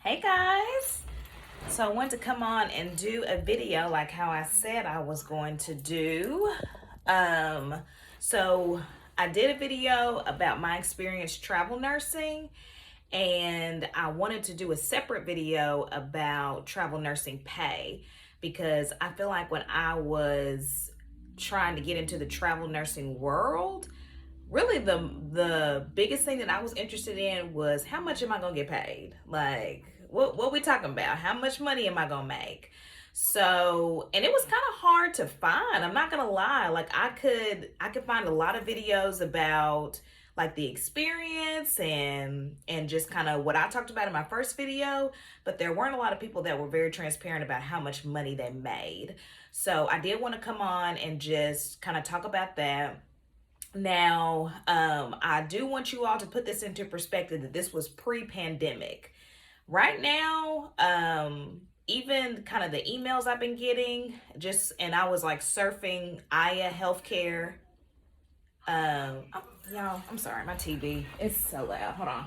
Hey guys! So I wanted to come on and do a video like how I said I was going to do. Um, so I did a video about my experience travel nursing, and I wanted to do a separate video about travel nursing pay because I feel like when I was trying to get into the travel nursing world, really the biggest thing that I was interested in was how much am I gonna get paid? Like what we talking about? How much money am I gonna make? So, and it was kind of hard to find. I'm not gonna lie. Like I could find a lot of videos about like the experience and just kind of what I talked about in my first video, but there weren't a lot of people that were very transparent about how much money they made. So I did want to come on and just kind of talk about that. Now, I do want you all to put this into perspective that this was pre-pandemic. Right now, even kind of the emails I've been getting, and I was like surfing Aya Healthcare. Y'all, I'm sorry, my TV is so loud. Hold on.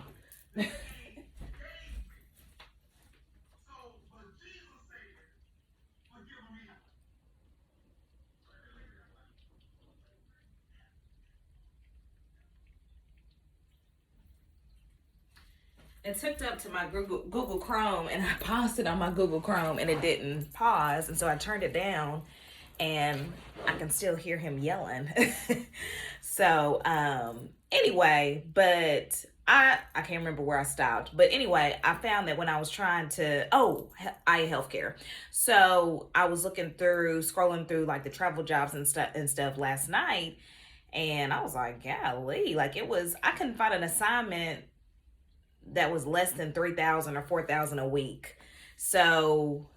It's hooked up to my Google Chrome, and I paused it on my Google Chrome and it didn't pause, and so I turned it down and I can still hear him yelling. So anyway, but I can't remember where I stopped, but anyway, I found that when I was trying to Aya Healthcare. So I was scrolling through like the travel jobs and stuff last night, and I was like, golly, like I couldn't find an assignment that was less than 3,000 or 4,000 a week. So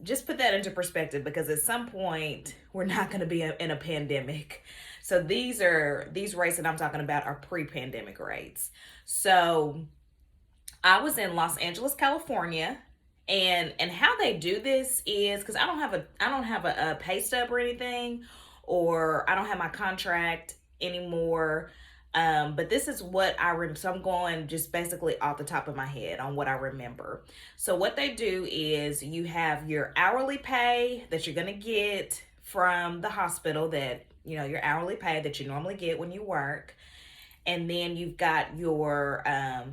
just put that into perspective, because at some point we're not going to be in a pandemic. So these rates that I'm talking about are pre-pandemic rates. So I was in Los Angeles, California, and how they do this is because I don't have a pay stub or anything, or I don't have my contract anymore. But this is what I remember. So I'm going just basically off the top of my head on what I remember. So what they do is you have your hourly pay that you're going to get from the hospital, that, your hourly pay that you normally get when you work. And then you've got your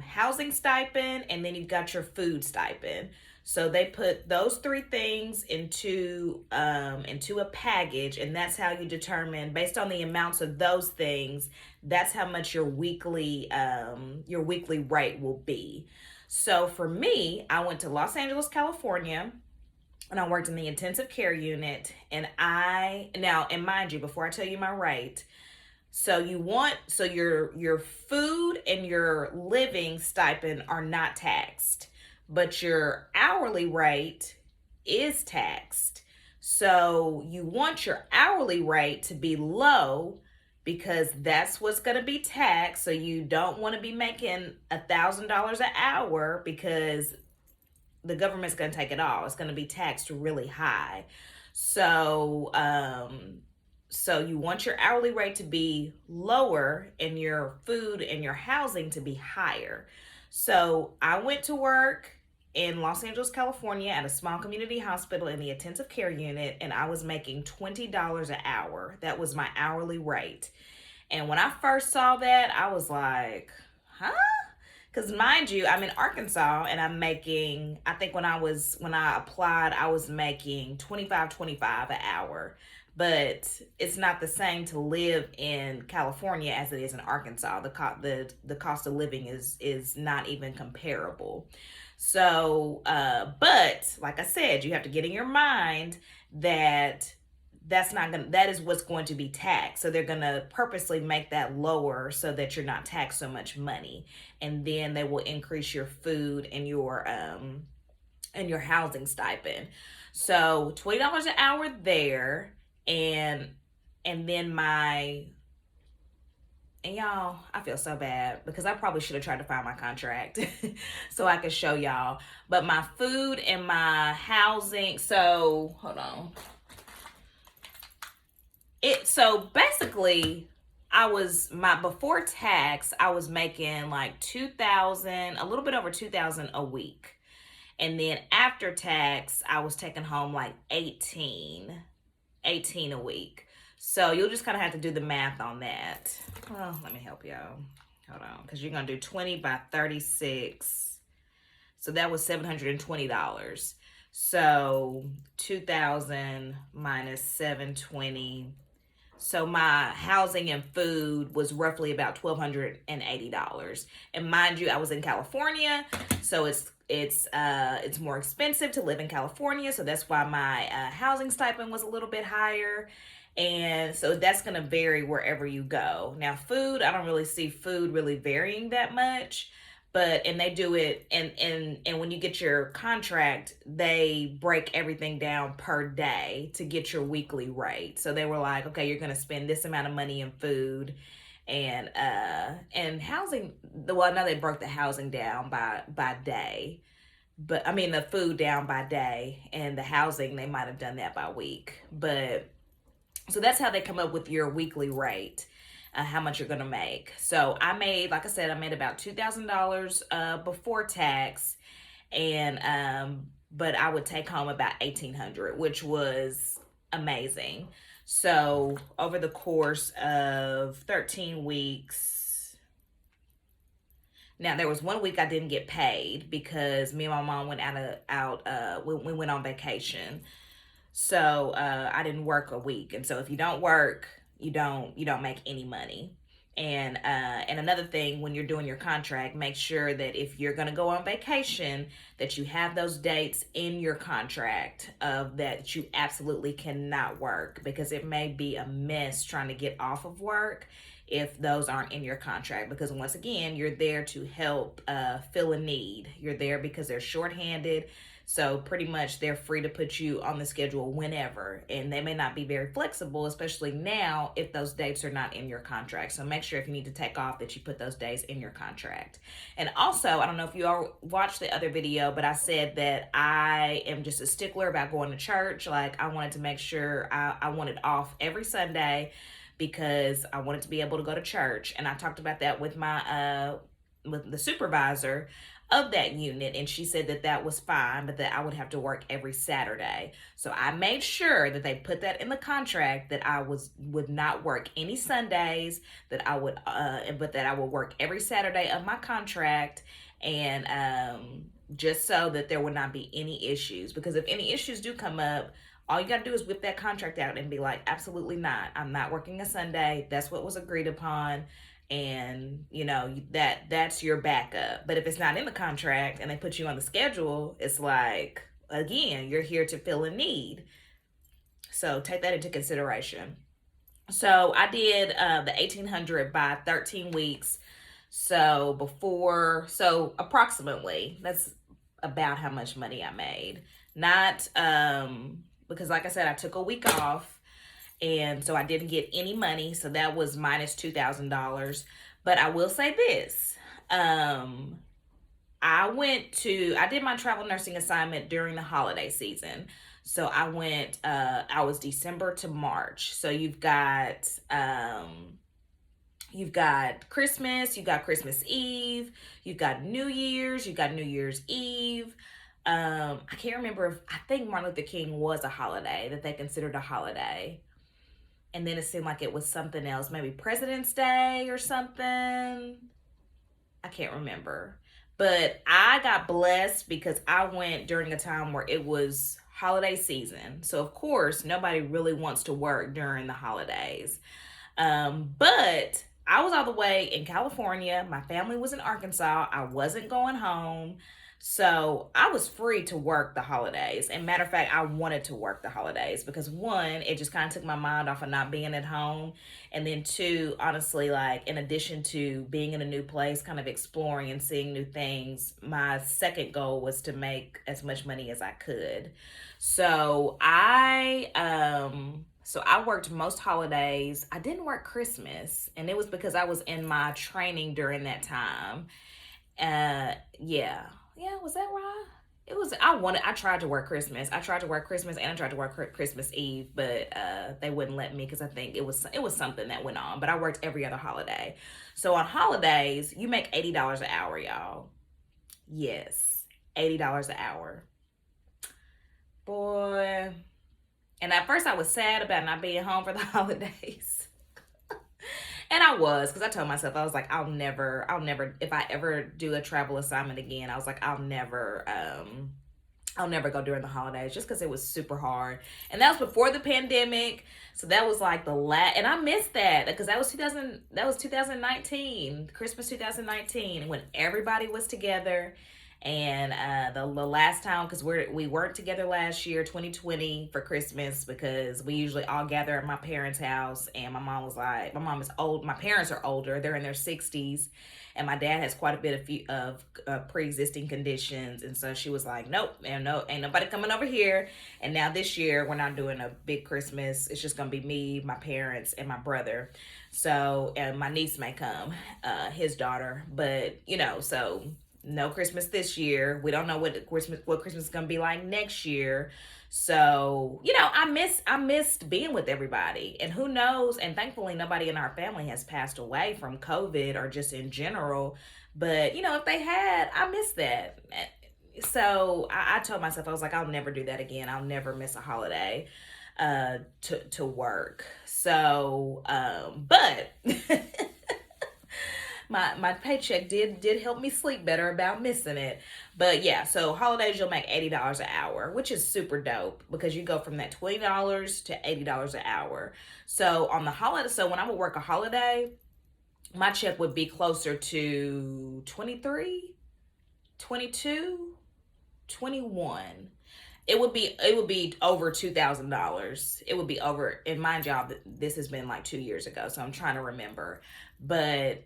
housing stipend, and then you've got your food stipend. So they put those three things into a package, and that's how you determine, based on the amounts of those things, that's how much your weekly rate will be. So for me, I went to Los Angeles, California, and I worked in the intensive care unit. And mind you, before I tell you my rate, so your food and your living stipend are not taxed, but your hourly rate is taxed. So you want your hourly rate to be low, because that's what's going to be taxed. So you don't want to be making $1,000 an hour, because the government's going to take it all. It's going to be taxed really high. So you want your hourly rate to be lower and your food and your housing to be higher. So I went to work in Los Angeles, California at a small community hospital in the intensive care unit, and I was making $20 an hour. That was my hourly rate. And when I first saw that, I was like, huh? Because mind you, I'm in Arkansas, and I'm making, I think when I applied, I was making $25.25 an hour. But it's not the same to live in California as it is in Arkansas. The cost of living is not even comparable. So, but like I said, you have to get in your mind that that is what's going to be taxed. So they're gonna purposely make that lower so that you're not taxed so much money, and then they will increase your food and your housing stipend. So $20 an hour there, and then and y'all, I feel so bad because I probably should have tried to find my contract so I could show y'all. But my food and my housing, so hold on. So basically, before tax, I was making like 2,000, a little bit over 2,000 a week. And then after tax, I was taking home like 18 a week. So you'll just kind of have to do the math on that. Well, let me help y'all. Hold on, because you're going to do 20 by 36. So that was $720. So 2,000 minus 720. So my housing and food was roughly about $1,280. And mind you, I was in California, so it's more expensive to live in California. So that's why my housing stipend was a little bit higher. And so that's going to vary wherever you go. Now, food, I don't really see food really varying that much. But and they do it and when you get your contract, they break everything down per day to get your weekly rate. So they were like, okay, you're gonna spend this amount of money in food and housing. Well, I know they broke the housing down by day, but I mean the food down by day, and the housing they might have done that by week. But so that's how they come up with your weekly rate, how much you're gonna make. So I made, like I said, I made about $2,000 before tax, and but I would take home about 1,800, which was amazing. So over the course of 13 weeks, now there was 1 week I didn't get paid because me and my mom went we went on vacation. So I didn't work a week, and so if you don't work, you don't make any money. And another thing, when you're doing your contract, make sure that if you're going to go on vacation, that you have those dates in your contract of that you absolutely cannot work, because it may be a mess trying to get off of work if those aren't in your contract. Because once again, you're there to help fill a need. You're there because they're shorthanded. So pretty much they're free to put you on the schedule whenever, and they may not be very flexible, especially now if those dates are not in your contract. So make sure if you need to take off that you put those days in your contract. And also, I don't know if you all watched the other video, but I said that I am just a stickler about going to church. Like, I wanted to make sure I wanted off every Sunday because I wanted to be able to go to church. And I talked about that with my with the supervisor of that unit, and she said that that was fine, but that I would have to work every Saturday. So I made sure that they put that in the contract, that I would not work any Sundays, that I would but that I would work every Saturday of my contract, and just so that there would not be any issues. Because if any issues do come up, all you got to do is whip that contract out and be like, absolutely not, I'm not working a Sunday. That's what was agreed upon. And you know that's your backup. But if it's not in the contract and they put you on the schedule, it's like, again, you're here to fill a need. So take that into consideration. So I did the 1,800 by 13 weeks. So approximately, that's about how much money I made. Not because, like I said, I took a week off, and so I didn't get any money. So that was minus $2,000. But I will say this. I did my travel nursing assignment during the holiday season. So I was December to March. So you've got Christmas, you've got Christmas Eve, you've got New Year's, you've got New Year's Eve. I can't remember I think Martin Luther King was a holiday, that they considered a holiday. And then it seemed like it was something else, maybe President's Day or something. I can't remember. But I got blessed because I went during a time where it was holiday season. So, of course, nobody really wants to work during the holidays. But I was all the way in California. My family was in Arkansas. I wasn't going home. So I was free to work the holidays. And matter of fact, I wanted to work the holidays because, one, it just kind of took my mind off of not being at home. And then two, honestly, like, in addition to being in a new place, kind of exploring and seeing new things, my second goal was to make as much money as I could. So I worked most holidays. I didn't work Christmas, and it was because I was in my training during that time. Yeah, was that right? It was, I tried to work Christmas. I tried to work Christmas and I tried to work Christmas Eve, but they wouldn't let me because I think it was something that went on. But I worked every other holiday. So on holidays, you make $80 an hour, y'all. Yes. $80 an hour. Boy. And at first I was sad about not being home for the holidays. And I was, because I told myself, I was like, I'll never, if I ever do a travel assignment again, I was like, I'll never go during the holidays, just because it was super hard. And that was before the pandemic. So that was like the last, and I missed that because that was 2019, Christmas 2019, when everybody was together. And the last time, because we weren't together last year, 2020, for Christmas, because we usually all gather at my parents' house. And my mom was like, my mom is old, my parents are older, they're in their 60s, and my dad has quite a bit of pre-existing conditions. And so she was like, nope, and no, ain't nobody coming over here. And now this year we're not doing a big Christmas. It's just gonna be me, my parents, and my brother. So, and my niece may come, his daughter, but so no Christmas this year. We don't know what Christmas is gonna be like next year. So, I missed being with everybody. And who knows, and thankfully nobody in our family has passed away from COVID or just in general. But, if they had, I missed that. So I told myself, I was like, I'll never do that again. I'll never miss a holiday to work. So but my paycheck did help me sleep better about missing it. But yeah, so holidays you'll make $80 an hour, which is super dope, because you go from that $20 to $80 an hour. So on the holiday, so when I would work a holiday, my check would be closer to 23, 22, 21. It would be over $2,000. It would be over, in my job, this has been like 2 years ago, so I'm trying to remember. But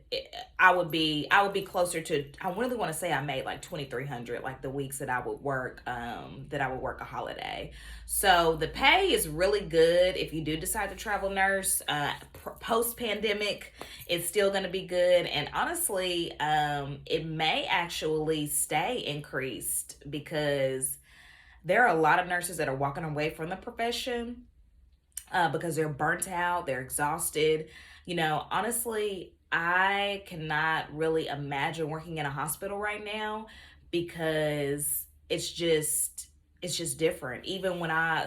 I would be closer to, I really want to say I made like 2,300, like the weeks that I would work a holiday. So the pay is really good if you do decide to travel nurse. Post pandemic, it's still going to be good, and honestly, it may actually stay increased, because there are a lot of nurses that are walking away from the profession because they're burnt out, they're exhausted. Honestly, I cannot really imagine working in a hospital right now, because it's just different. Even when I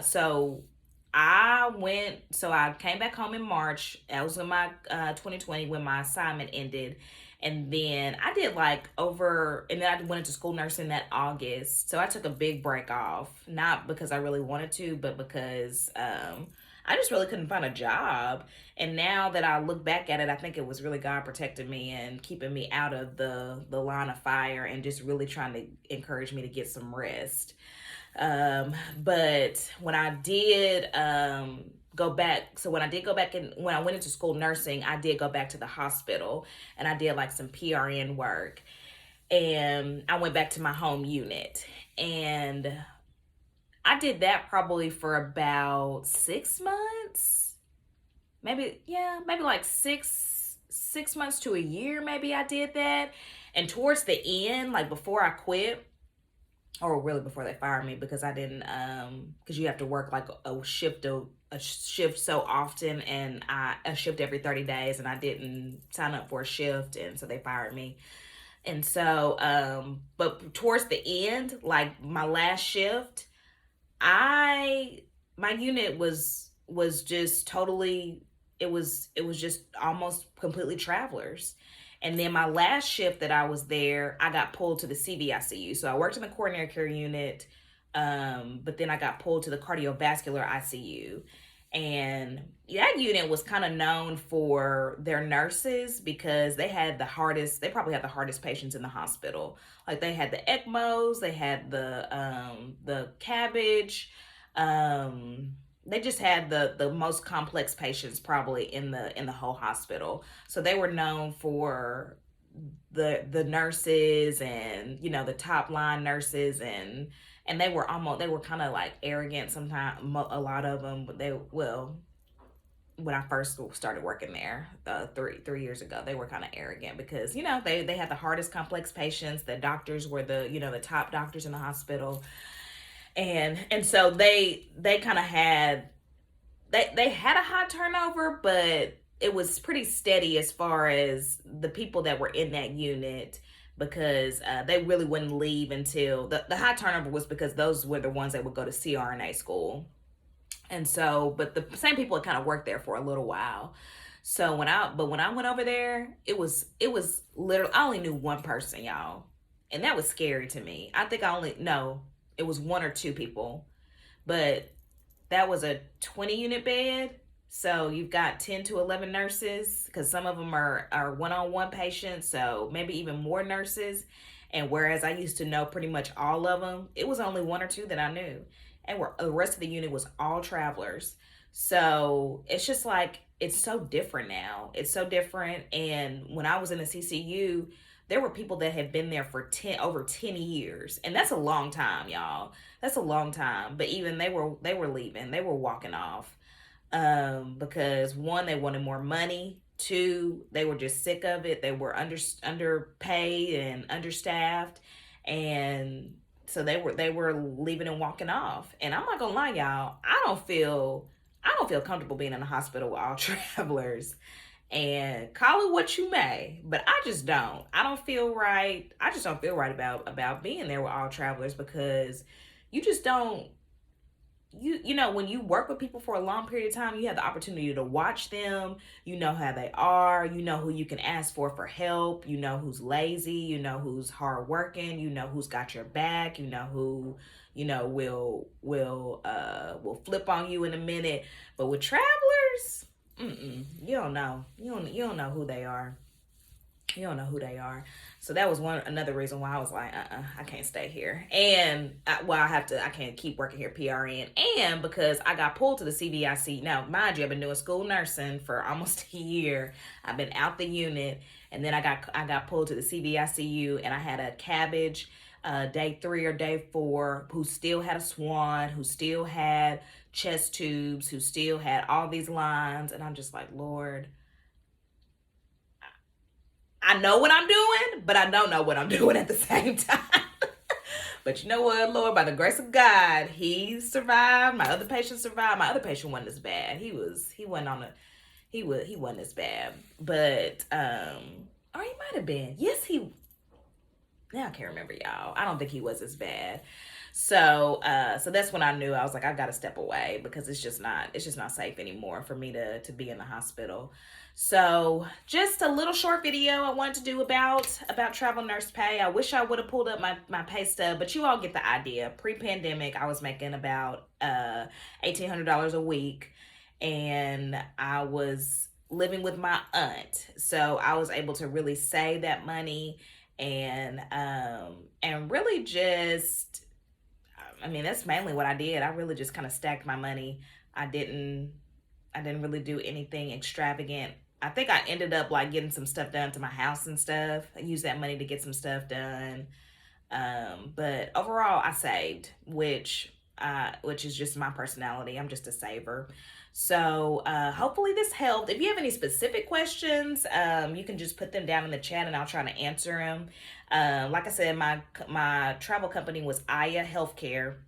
came back home in March. That was in my 2020, when my assignment ended. And then I did and then I went into school nursing that August. So I took a big break off, not because I really wanted to, but because I just really couldn't find a job. And now that I look back at it, I think it was really God protecting me and keeping me out of the line of fire, and just really trying to encourage me to get some rest. But when I did go back, so when I did go back, and when I went into school nursing, I did go back to the hospital, and I did like some PRN work, and I went back to my home unit, and I did that probably for about 6 months, maybe like six months to a year. Maybe I did that. And towards the end, like before I quit, or really before they fired me, because I didn't, because you have to work like a shift so often, and a shift every 30 days, and I didn't sign up for a shift, and so they fired me. And so, but towards the end, like my last shift, my unit was just totally, it was just almost completely travelers. And then my last shift that I was there, I got pulled to the CVICU. So I worked in the coronary care unit, but then I got pulled to the cardiovascular ICU. And that unit was kind of known for their nurses, because they probably had the hardest patients in the hospital. Like they had the ECMOs, they had the cabbage, they just had the most complex patients probably in the whole hospital. So they were known for the nurses, and the top line nurses, and they were kind of like arrogant sometimes, a lot of them. But when I first started working there, 3 years ago, they were kind of arrogant, because they had the hardest complex patients. The doctors were the top doctors in the hospital. And so they kind of had they had a high turnover, but it was pretty steady as far as the people that were in that unit because they really wouldn't leave until the high turnover was because those were the ones that would go to CRNA school. And so, but the same people had kind of worked there for a little while. So when I went over there, it was literally, I only knew one person, y'all. And that was scary to me. I think I only no, it was one or two people. But that was a 20 unit bed. So you've got 10 to 11 nurses because some of them are one-on-one patients, so maybe even more nurses. And whereas I used to know pretty much all of them, it was only one or two that I knew. And the rest of the unit was all travelers. So it's just like, it's so different now. It's so different. And when I was in the CCU, there were people that had been there for over 10 years. And that's a long time, y'all. That's a long time. But even they were leaving. They were walking off. Because one, they wanted more money. Two, they were just sick of it. They were underpaid and understaffed. And so they were leaving and walking off. And I'm not gonna lie, y'all, I don't feel comfortable being in a hospital with all travelers. And call it what you may, but I just don't. I don't feel right. I just don't feel right about being there with all travelers, because you just don't, you know, when you work with people for a long period of time, you have the opportunity to watch them. You know how they are. You know who you can ask for help. You know who's lazy. You know who's hardworking. You know who's got your back. You know who, will flip on you in a minute. But with travelers, you don't know. You don't know who they are. You don't know who they are. So that was another reason why I was like, I can't stay here. And I can't keep working here PRN. And because I got pulled to the CVIC. Now, mind you, I've been doing school nursing for almost a year. I've been out the unit, and then I got pulled to the CVICU, and I had a cabbage day 3 or day 4 who still had a swan, who still had chest tubes, who still had all these lines. And I'm just like, Lord, I know what I'm doing, but I don't know what I'm doing at the same time. But you know what, Lord, by the grace of God, he survived. My other patient survived. My other patient wasn't as bad. He wasn't as bad. But or he might have been. Yes, now I can't remember, y'all. I don't think he was as bad. So that's when I knew. I was like, I've got to step away, because it's just not safe anymore for me to be in the hospital. So just a little short video I wanted to do about travel nurse pay. I wish I would have pulled up my pay stub, but you all get the idea. Pre-pandemic, I was making about $1,800 a week, and I was living with my aunt. So I was able to really save that money and really just, I mean, that's mainly what I did. I really just kind of stacked my money. I didn't really do anything extravagant. I think I ended up like getting some stuff done to my house and stuff. I used that money to get some stuff done. But overall, I saved, which is just my personality. I'm just a saver. So hopefully this helped. If you have any specific questions, you can just put them down in the chat, and I'll try to answer them. Like I said, my travel company was Aya Healthcare.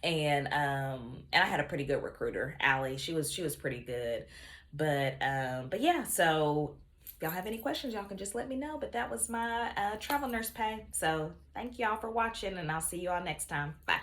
And I had a pretty good recruiter, Allie. She was pretty good. But yeah, so if y'all have any questions, y'all can just let me know. But that was my travel nurse pay. So thank y'all for watching, and I'll see you all next time. Bye.